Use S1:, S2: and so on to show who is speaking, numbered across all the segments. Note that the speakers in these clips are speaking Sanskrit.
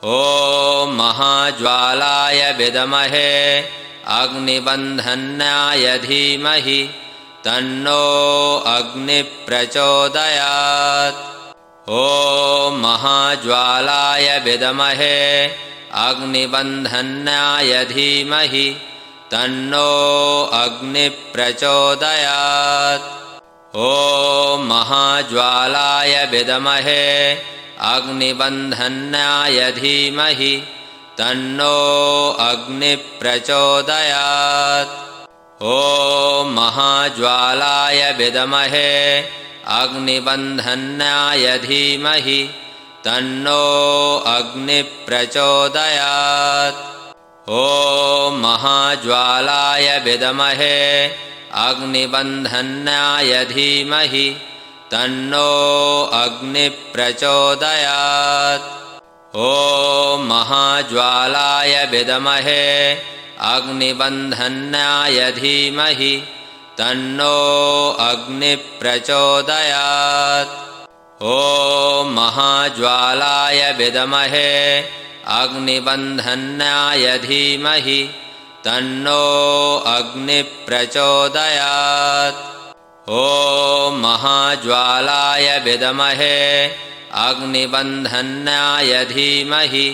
S1: ॐ महाज्वालाय विद्महे अग्निबन्धनाय धीमहि तन्नो अग्निः प्रचोदयात्। ॐ महाज्वालाय विद्महे अग्निबन्धनाय धीमहि तन्नो अग्निः प्रचोदयात्। ॐ महाज्वालाय विद्महे अग्निबन्धनाय धीमहि तन्नो अग्निः प्रचोदयात्। ॐ महाज्वालाय विद्महे अग्निबन्धनाय धीमहि तन्नो अग्निः प्रचोदयात्। ॐ महाज्वालाय विद्महे अग्निबन्धनाय धीमहि तन्नो अग्निः प्रचोदयात्। ॐ महाज्वालाय विद्महे अग्निबन्धनाय धीमहि तन्नो अग्निः प्रचोदयात्। ॐ महाज्वालाय विद्महे अग्निबन्धनाय धीमहि तन्नो अग्निः प्रचोदयात्। ॐ महाज्वालाय विद्महे अग्निबन्धनाय धीमहि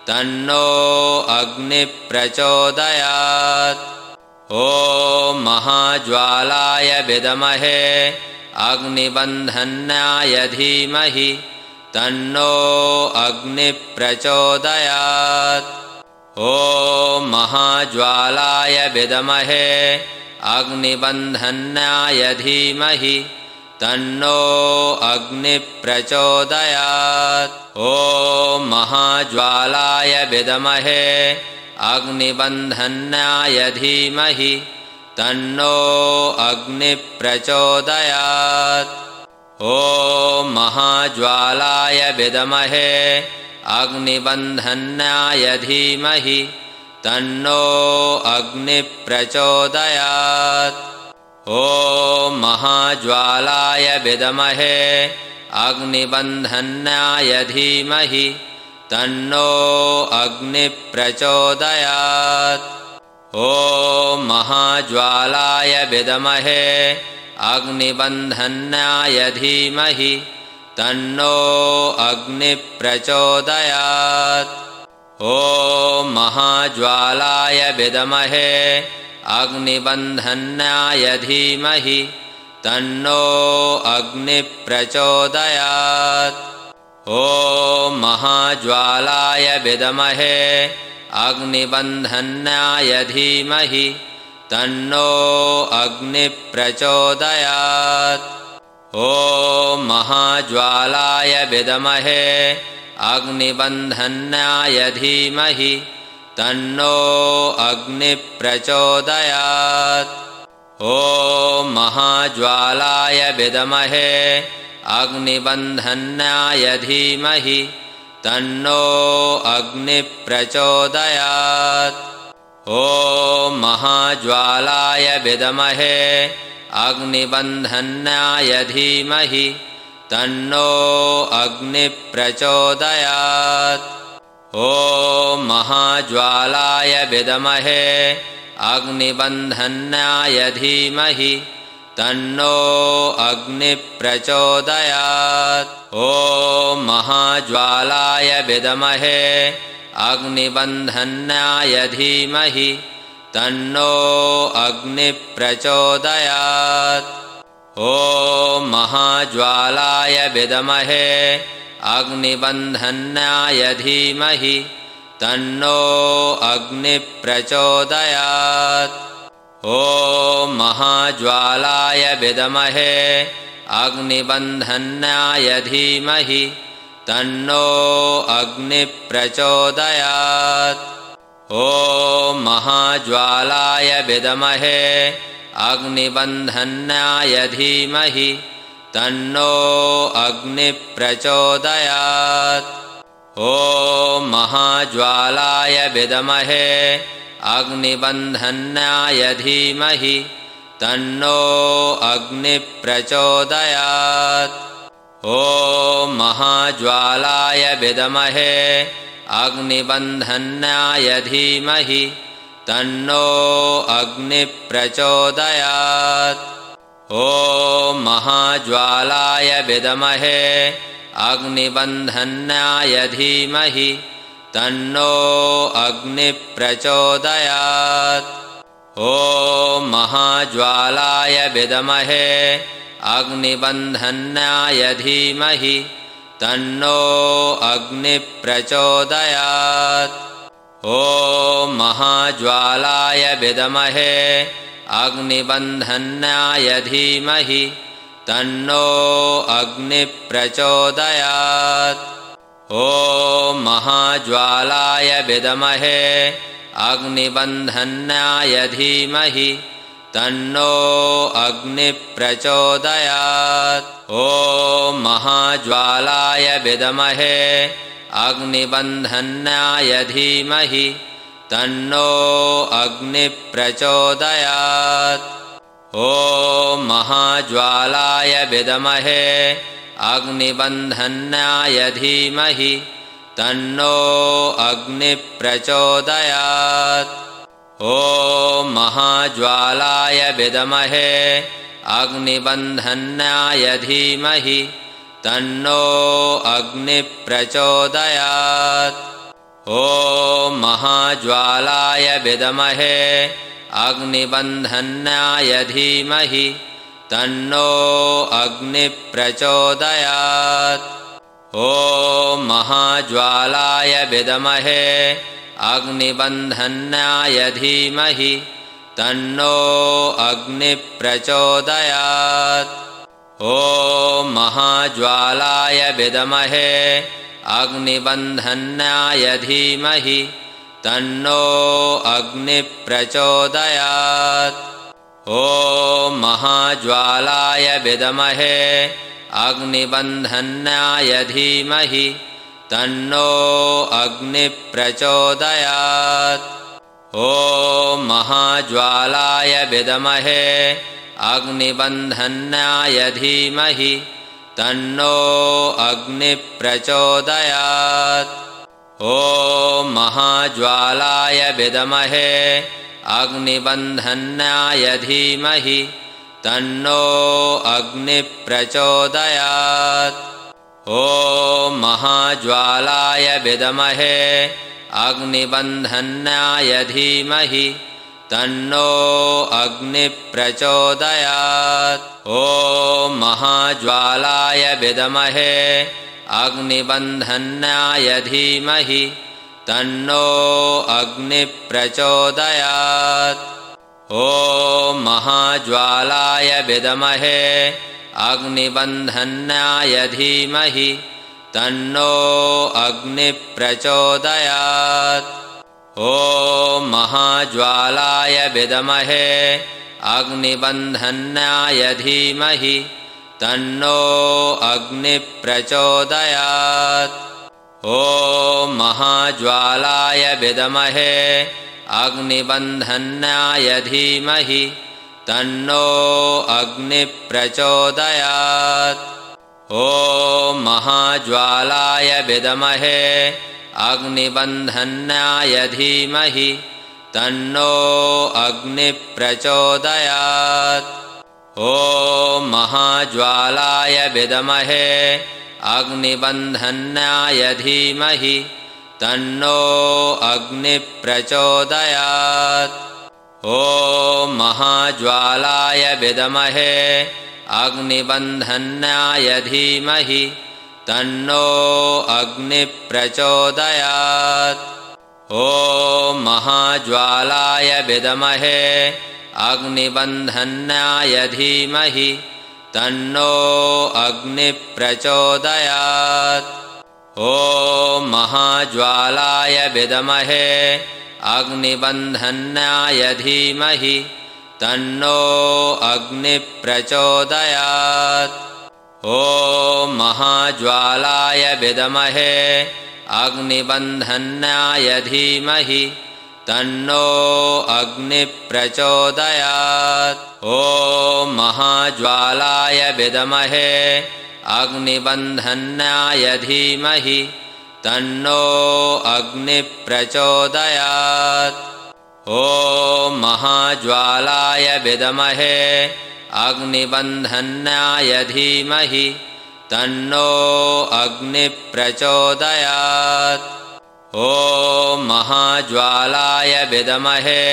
S1: तन्नो अग्निः प्रचोदयात्। ॐ महाज्वालाय विद्महे अग्निबन्धनाय धीमहि तन्नो अग्निः प्रचोदयात्। ॐ महाज्वालाय विद्महे अग्निबन्धनाय धीमहि तन्नो अग्निः प्रचोदयात्। ॐ महाज्वालाय विद्महे अग्निबन्धनाय धीमहि तन्नो अग्निः प्रचोदयात्। ॐ महाज्वालाय विद्महे अग्निबन्धनाय धीमहि तन्नो अग्निः प्रचोदयात्। ॐ महाज्वालाय विद्महे अग्निबन्धनाय धीमहि तन्नो अग्निः प्रचोदयात्। ॐ महाज्वालाय विद्महे अग्निबन्धनाय धीमहि तन्नो अग्निः प्रचोदयात्। ॐ महाज्वालाय विद्महे अग्निबन्धनाय धीमहि तन्नो अग्निः प्रचोदयात्। ॐ महाज्वालाय विद्महे अग्निबन्धनाय धीमहि तन्नो अग्निः प्रचोदयात्। ॐ महाज्वालाय विद्महे अग्निबन्धनाय धीमहि तन्नो अग्निः प्रचोदयात्। ॐ महाज्वालाय विद्महे अग्निबन्धनाय धीमहि तन्नो अग्निः प्रचोदयात्। ॐ महाज्वालाय विद्महे अग्निबन्धनाय धीमहि तन्नो अग्निः प्रचोदयात्। ॐ महाज्वालाय विद्महे अग्निबन्धनाय धीमहि तन्नो अग्निः प्रचोदयात्। ॐ महाज्वालाय विद्महे अग्निबन्धनाय धीमहि तन्नो अग्निः प्रचोदयात्। ॐ महाज्वालाय विद्महे अग्निबन्धनाय धीमहि तन्नो अग्निः प्रचोदयात्। ॐ महाज्वालाय विद्महे अग्निबन्धनाय धीमहि तन्नो अग्निः प्रचोदयात्। ॐ महाज्वालाय विद्महे अग्निबन्धनाय धीमहि तन्नो अग्निः प्रचोदयात्। ॐ महाज्वालाय विद्महे अग्निबन्धनाय धीमहि तन्नो अग्निः प्रचोदयात्। ॐ महाज्वालाय विद्महे अग्निबन्धनाय धीमहि तन्नो अग्निः प्रचोदयात्। ॐ महाज्वालाय विद्महे अग्निबन्धनाय धीमहि तन्नो अग्निः प्रचोदयात्। ॐ महाज्वालाय विद्महे अग्निबन्धनाय धीमहि तन्नो अग्निः प्रचोदयात्। ॐ महाज्वालाय विद्महे अग्निबन्धनाय धीमहि तन्नो अग्निः प्रचोदयात्। ॐ महाज्वालाय विद्महे अग्निबन्धनाय धीमहि तन्नो अग्निः प्रचोदयात्। ॐ महाज्वालाय विद्महे अग्निबन्धनाय धीमहि तन्नो अग्निः प्रचोदयात्। ॐ महाज्वालाय विद्महे अग्निबन्धनाय धीमहि तन्नो अग्निः प्रचोदयात्। ॐ महाज्वालाय विद्महे अग्निबन्धनाय धीमहि तन्नो अग्निः प्रचोदयात्। ॐ महाज्वालाय विद्महे अग्निबन्धनाय धीमहि तन्नो अग्निः प्रचोदयात्। ॐ महाज्वालाय विद्महे अग्निबन्धनाय धीमहि तन्नो अग्निः प्रचोदयात्। ॐ महाज्वालाय विद्महे अग्निबन्धनाय धीमहि तन्नो अग्निः प्रचोदयात्। ॐ महाज्वालाय विद्महे अग्निबन्धनाय धीमहि तन्नो अग्निः प्रचोदयात्। ॐ महाज्वालाय विद्महे अग्निबन्धनाय धीमहि तन्नो अग्निः प्रचोदयात्। ॐ महाज्वालाय विद्महे अग्निबन्धनाय धीमहि तन्नो अग्निः प्रचोदयात्। ॐ महाज्वालाय विद्महे अग्निबन्धनाय धीमहि तन्नो अग्निः प्रचोदयात्। ॐ महाज्वालाय विद्महे अग्निबन्धनाय धीमहि तन्नो अग्निः प्रचोदयात्। ॐ महाज्वालाय विद्महे अग्निबन्धनाय धीमहि तन्नो अग्निः प्रचोदयात्। ॐ महाज्वालाय विद्महे अग्निबन्धनाय धीमहि तन्नो अग्निः प्रचोदयात्। ॐ महाज्वालाय विद्महे अग्निबन्धनाय धीमहि तन्नो अग्निः प्रचोदयात्। ॐ महाज्वालाय विद्महे अग्निबन्धनाय धीमहि तन्नो अग्निः प्रचोदयात्। ॐ महाज्वालाय विद्महे अग्निबन्धनाय धीमहि तन्नो अग्निः प्रचोदयात्। ॐ महाज्वालाय विद्महे अग्निबन्धनाय धीमहि तन्नो अग्निः प्रचोदयात्। ॐ महाज्वालाय विद्महे अग्निबन्धनाय धीमहि तन्नो अग्निः प्रचोदयात्। ॐ महाज्वालाय विद्महे अग्निबन्धनाय धीमहि तन्नो अग्निः प्रचोदयात्। ॐ महाज्वालाय विद्महे अग्निबन्धनाय धीमहि तन्नो अग्निः प्रचोदयात्। ॐ महाज्वालाय विद्महे अग्निबन्धनाय धीमहि तन्नो अग्निः प्रचोदयात्। ॐ महाज्वालाय विद्महे अग्निबन्धनाय धीमहि तन्नो अग्निः प्रचोदयात्। ॐ महाज्वालाय विद्महे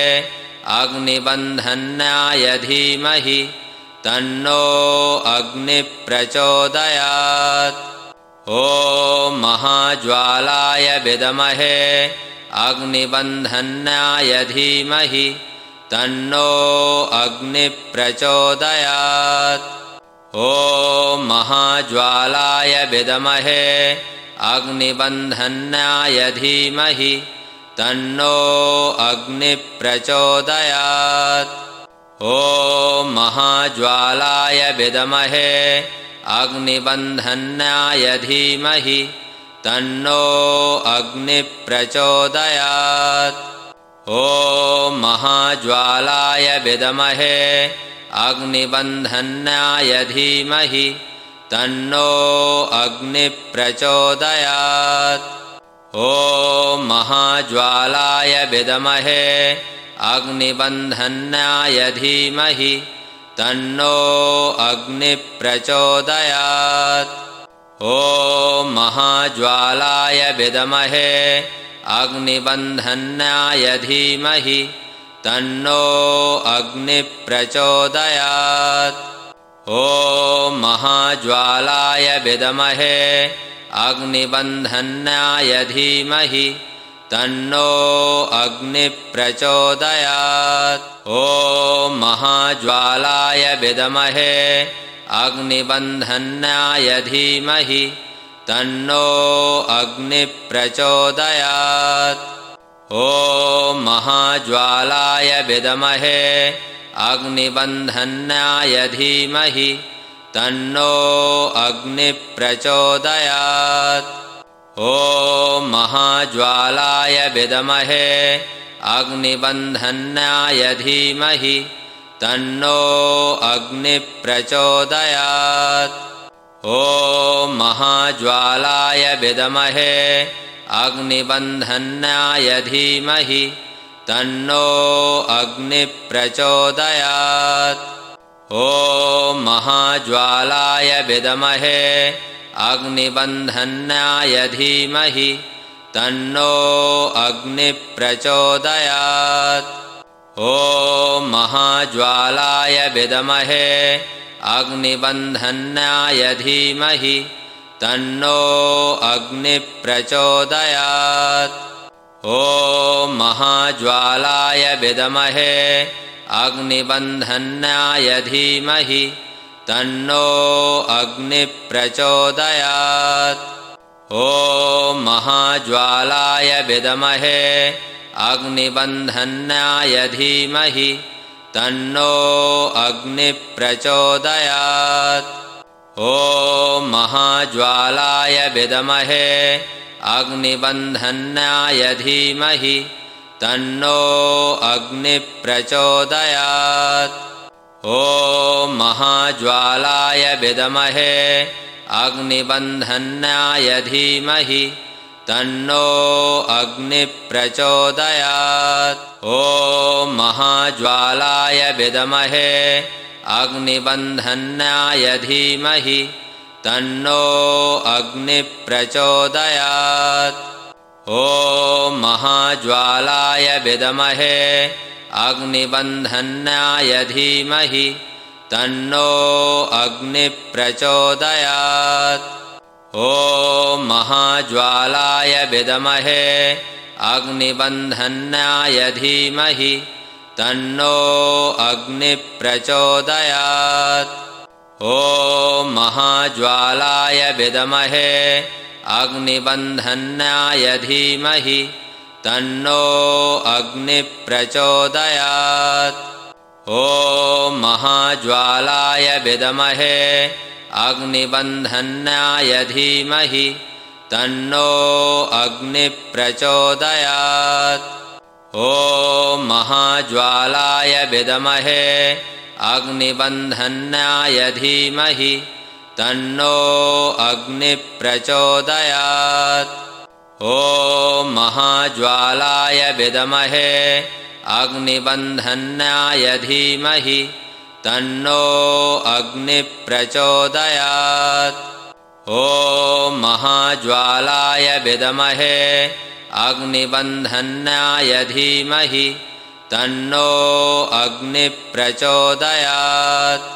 S1: अग्निबन्धनाय धीमहि तन्नो अग्निः प्रचोदयात्। ॐ महाज्वालाय विद्महे अग्निबन्धनाय धीमहि तन्नो अग्निः प्रचोदयात्। ॐ महाज्वालाय विद्महे अग्निबन्धनाय धीमहि तन्नो अग्निः प्रचोदयात्। ॐ महाज्वालाय विद्महे अग्निबन्धनाय धीमहि तन्नो अग्निः प्रचोदयात्। ॐ महाज्वालाय विद्महे अग्निबन्धनाय धीमहि तन्नो अग्निः प्रचोदयात्। ॐ महाज्वालाय विद्महे अग्निबन्धनाय धीमहि तन्नो अग्निः प्रचोदयात्। ॐ महाज्वालाय विद्महे अग्निबन्धनाय धीमहि तन्नो अग्निः प्रचोदयात्। ॐ महाज्वालाय विद्महे अग्निबन्धनाय धीमहि तन्नो अग्निः प्रचोदयात्। ॐ महाज्वालाय विद्महे अग्निबन्धनाय धीमहि तन्नो अग्निः प्रचोदयात्। ॐ महाज्वालाय विद्महे अग्निबन्धनाय धीमहि तन्नो अग्निः प्रचोदयात्। ॐ महाज्वालाय विद्महे अग्निबन्धनाय धीमहि तन्नो अग्निः प्रचोदयात्। ॐ महाज्वालाय विद्महे अग्निबन्धनाय धीमहि तन्नो अग्निः प्रचोदयात्। ॐ महाज्वालाय विद्महे अग्निबन्धनाय धीमहि तन्नो अग्निः प्रचोदयात्। ॐ महाज्वालाय विद्महे अग्निबन्धनाय धीमहि तन्नो अग्निः प्रचोदयात्। ॐ महाज्वालाय विद्महे अग्निबन्धनाय धीमहि तन्नो अग्निः प्रचोदयात्। ॐ महाज्वालाय विद्महे अग्निबन्धनाय धीमहि तन्नो अग्निः प्रचोदयात्। ॐ महाज्वालाय विद्महे अग्निबन्धनाय धीमहि तन्नो अग्निः प्रचोदयात्। ॐ महाज्वालाय विद्महे अग्निबन्धनाय धीमहि तन्नो अग्निः प्रचोदयात्। ॐ महाज्वालाय विद्महे अग्निबन्धनाय धीमहि तन्नो अग्निः प्रचोदयात्। ॐ महाज्वालाय विद्महे अग्निबन्धनाय धीमहि तन्नो अग्निः प्रचोदयात्। ॐ महाज्वालाय विद्महे अग्निबन्धनाय धीमहि तन्नो अग्निः प्रचोदयात्। ॐ महाज्वालाय विद्महे अग्निबन्धनाय धीमहि तन्नो अग्निः प्रचोदयात्। ॐ महाज्वालाय विद्महे अग्निबन्धनाय धीमहि तन्नो अग्निः प्रचोदयात्। ॐ महाज्वालाय विद्महे अग्निबन्धनाय धीमहि तन्नो अग्निः प्रचोदयात्। ॐ महाज्वालाय विद्महे अग्निबन्धनाय धीमहि तन्नो अग्निः प्रचोदयात्। ॐ महाज्वालाय विद्महे अग्निबन्धनाय धीमहि तन्नो अग्निः प्रचोदयात्।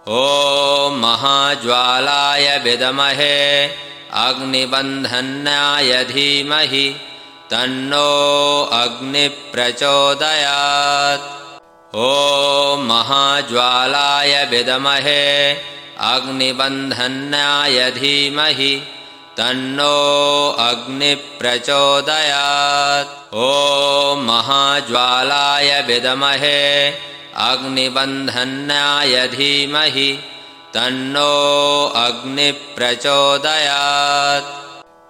S1: ॐ महाज्वालाय विद्महे अग्निबन्धनाय धीमहि तन्नो अग्निः प्रचोदयात्। ॐ महाज्वालाय विद्महे अग्निबन्धनाय धीमहि तन्नो अग्निः प्रचोदयात्। ॐ महाज्वालाय विद्महे अग्निबन्धनाय धीमहि तन्नो अग्निः प्रचोदयात्।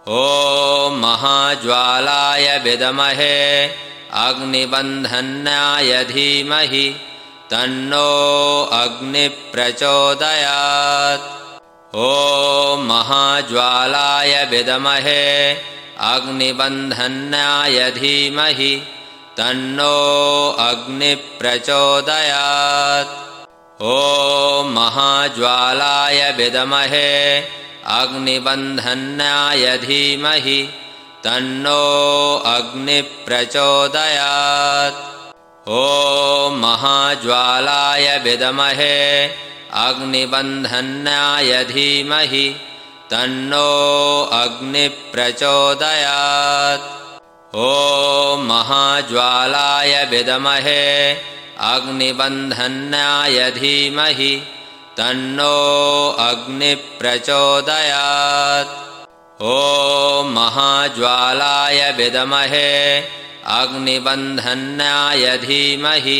S1: ॐ महाज्वालाय विद्महे अग्निबन्धनाय धीमहि तन्नो अग्निः प्रचोदयात्। ॐ महाज्वालाय विद्महे अग्निबन्धनाय धीमहि तन्नो अग्निः प्रचोदयात्। ॐ महाज्वालाय विद्महे अग्निबन्धनाय धीमहि तन्नो अग्निः प्रचोदयात्। ॐ महाज्वालाय विद्महे अग्निबन्धनाय धीमहि तन्नो अग्निः प्रचोदयात्। ॐ महाज्वालाय विद्महे अग्निबन्धनाय धीमहि तन्नो अग्निः प्रचोदयात्। ॐ महाज्वालाय विद्महे अग्निबन्धनाय धीमहि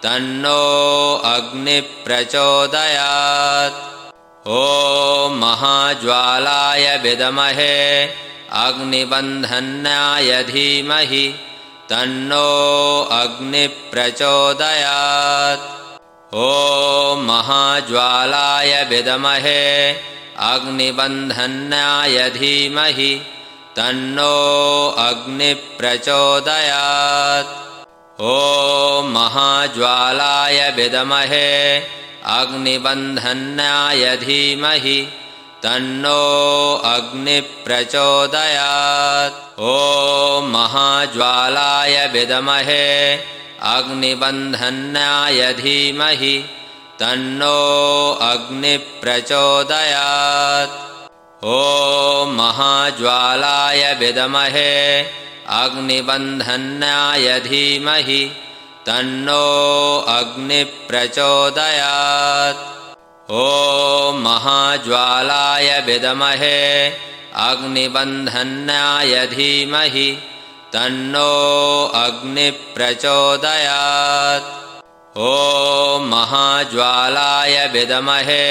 S1: तन्नो अग्निः प्रचोदयात्। ॐ महाज्वालाय विद्महे अग्निबन्धनाय धीमहि तन्नो अग्निः प्रचोदयात्। ॐ महाज्वालाय विद्महे अग्निबन्धनाय धीमहि तन्नो अग्निः प्रचोदयात्। ॐ महाज्वालाय विद्महे अग्निबन्धनाय धीमहि तन्नो अग्निः प्रचोदयात्। ॐ महाज्वालाय विद्महे अग्निबन्धनाय धीमहि तन्नो अग्निः प्रचोदयात्। ॐ महाज्वालाय विद्महे अग्निबन्धनाय धीमहि तन्नो अग्निः प्रचोदयात्। ॐ महाज्वालाय विद्महे अग्निबन्धनाय धीमहि तन्नो अग्निः प्रचोदयात्। ॐ महाज्वालाय विद्महे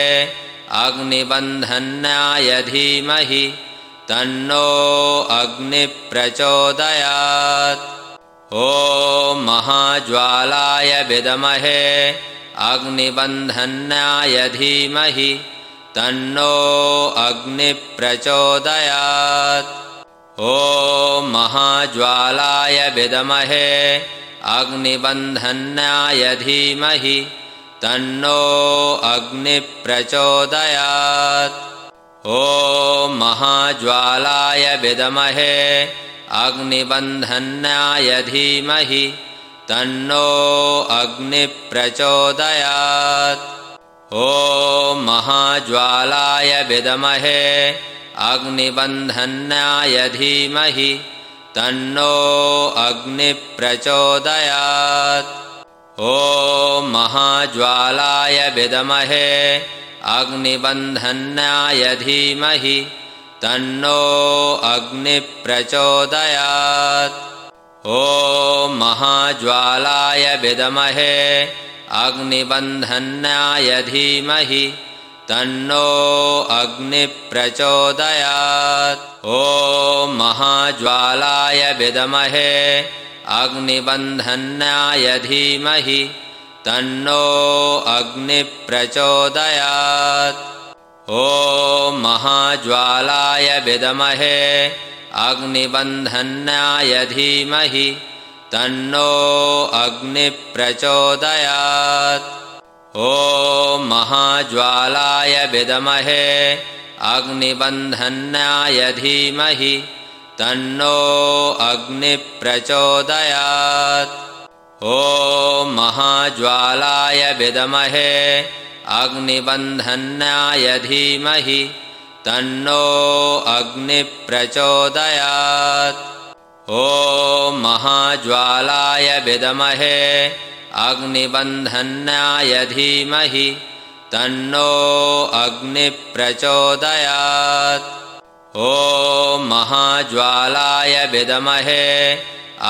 S1: अग्निबन्धनाय धीमहि तन्नो अग्निः प्रचोदयात्। ॐ महाज्वालाय विद्महे अग्निबन्धनाय धीमहि तन्नो अग्निः प्रचोदयात्। ॐ महाज्वालाय विद्महे अग्निबन्धनाय धीमहि तन्नो अग्निः प्रचोदयात्। ॐ महाज्वालाय विद्महे अग्निबन्धनाय धीमहि तन्नो अग्निः प्रचोदयात्। ॐ महाज्वालाय विद्महे अग्निबन्धनाय धीमहि तन्नो अग्निः प्रचोदयात्। ॐ महाज्वालाय विद्महे अग्निबन्धनाय धीमहि तन्नो अग्निः प्रचोदयात्। ॐ महाज्वालाय विद्महे अग्निबन्धनाय धीमहि तन्नो अग्निः प्रचोदयात्। ॐ महाज्वालाय विद्महे अग्निबन्धनाय धीमहि तन्नो अग्निः प्रचोदयात्। ॐ महाज्वालाय विद्महे अग्निबन्धनाय धीमहि तन्नो अग्निः प्रचोदयात्। ॐ महाज्वालाय विद्महे अग्निबन्धनाय धीमहि तन्नो अग्निः प्रचोदयात्। ॐ महाज्वालाय विद्महे अग्निबन्धनाय धीमहि तन्नो अग्निः प्रचोदयात्। ॐ महाज्वालाय विद्महे अग्निबन्धनाय धीमहि तन्नो अग्निः प्रचोदयात्। ॐ महाज्वालाय विद्महे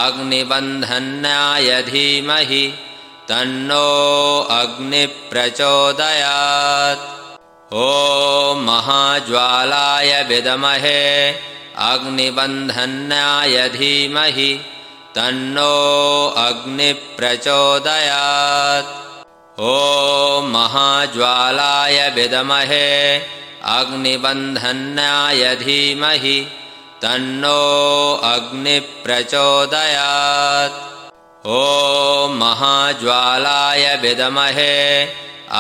S1: अग्निबन्धनाय धीमहि तन्नो अग्निः प्रचोदयात्। ॐ महाज्वालाय विद्महे अग्निबन्धनाय धीमहि तन्नो अग्निः प्रचोदयात्। ॐ महाज्वालाय विद्महे अग्निबन्धनाय धीमहि तन्नो अग्निः प्रचोदयात्। ॐ महाज्वालाय विद्महे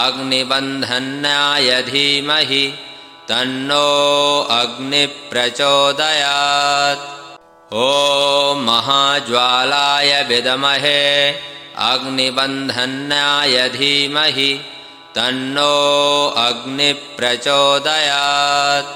S1: अग्निबन्धनाय धीमहि तन्नो अग्निः प्रचोदयात्। ॐ महाज्वालाय विद्महे अग्निबन्धनाय धीमहि तन्नो अग्निः प्रचोदयात्।